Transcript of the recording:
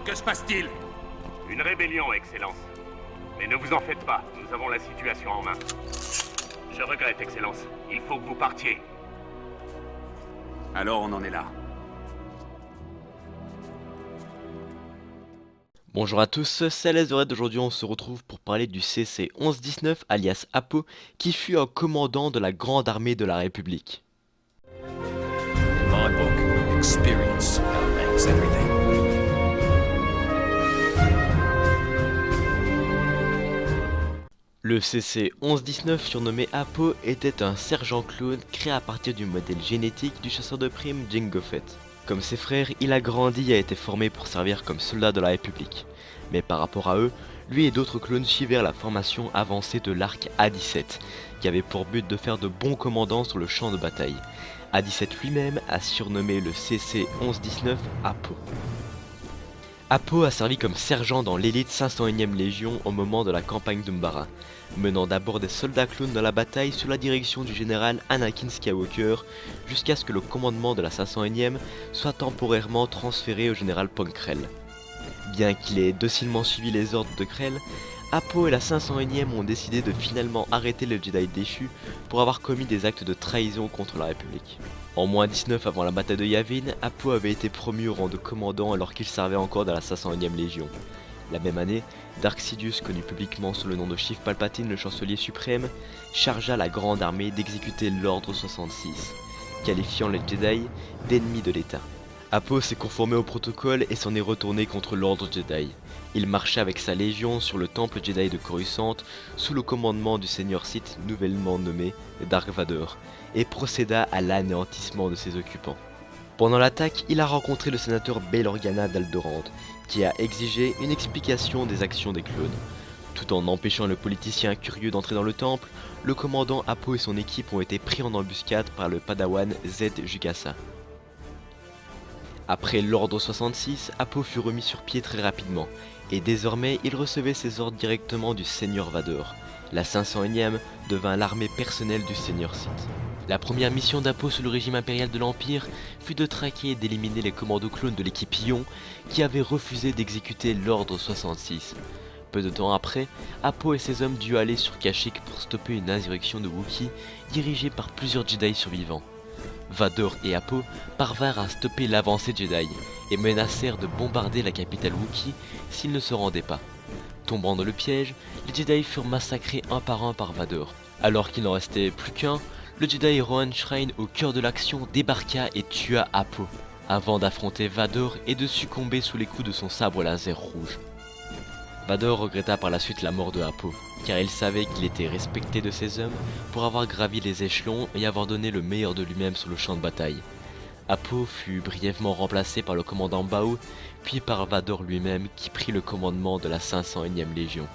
Que se passe-t-il? Une rébellion, Excellence. Mais ne vous en faites pas, nous avons la situation en main. Je regrette, Excellence. Il faut que vous partiez. Alors on en est là. Bonjour à tous, c'est Alès de Red. Aujourd'hui on se retrouve pour parler du CC 1119 alias Apo qui fut un commandant de la Grande Armée de la République. In my book, experience outranks everything. Le CC 1119 surnommé Apo était un sergent clone créé à partir du modèle génétique du chasseur de primes Jango Fett. Comme ses frères, il a grandi et a été formé pour servir comme soldat de la République. Mais par rapport à eux, lui et d'autres clones suivirent la formation avancée de l'arc A17, qui avait pour but de faire de bons commandants sur le champ de bataille. A17 lui-même a surnommé le CC 1119 Apo. Apo a servi comme sergent dans l'élite 501e Légion au moment de la campagne d'Umbara, menant d'abord des soldats clones dans la bataille sous la direction du général Anakin Skywalker, jusqu'à ce que le commandement de la 501e soit temporairement transféré au général Pong Krell. Bien qu'il ait docilement suivi les ordres de Krell, Apo et la 501e ont décidé de finalement arrêter le Jedi déchu pour avoir commis des actes de trahison contre la République. En moins 19 avant la bataille de Yavin, Apo avait été promu au rang de commandant alors qu'il servait encore dans la 501e Légion. La même année, Dark Sidious, connu publiquement sous le nom de Chief Palpatine, le chancelier suprême, chargea la Grande Armée d'exécuter l'Ordre 66, qualifiant les Jedi d'ennemis de l'État. Apo s'est conformé au protocole et s'en est retourné contre l'Ordre Jedi. Il marcha avec sa légion sur le temple Jedi de Coruscant sous le commandement du Seigneur Sith nouvellement nommé Dark Vador et procéda à l'anéantissement de ses occupants. Pendant l'attaque, il a rencontré le sénateur Bail Organa d'Alderaan qui a exigé une explication des actions des clones. Tout en empêchant le politicien curieux d'entrer dans le temple, le commandant Apo et son équipe ont été pris en embuscade par le padawan Zed Jugasa. Après l'ordre 66, Apo fut remis sur pied très rapidement, et désormais il recevait ses ordres directement du Seigneur Vador. La 501e devint l'armée personnelle du Seigneur Sith. La première mission d'Apo sous le régime impérial de l'Empire fut de traquer et d'éliminer les commandos clones de l'équipe Ion qui avaient refusé d'exécuter l'ordre 66. Peu de temps après, Apo et ses hommes durent aller sur Kashyyyk pour stopper une insurrection de Wookiees dirigée par plusieurs Jedi survivants. Vador et Apo parvinrent à stopper l'avancée Jedi et menacèrent de bombarder la capitale Wookiee s'ils ne se rendaient pas. Tombant dans le piège, les Jedi furent massacrés un par Vador. Alors qu'il n'en restait plus qu'un, le Jedi Rohan Shrine au cœur de l'action débarqua et tua Apo, avant d'affronter Vador et de succomber sous les coups de son sabre laser rouge. Vador regretta par la suite la mort de Apo, car il savait qu'il était respecté de ses hommes pour avoir gravi les échelons et avoir donné le meilleur de lui-même sur le champ de bataille. Apo fut brièvement remplacé par le commandant Bao, puis par Vador lui-même qui prit le commandement de la 501e Légion.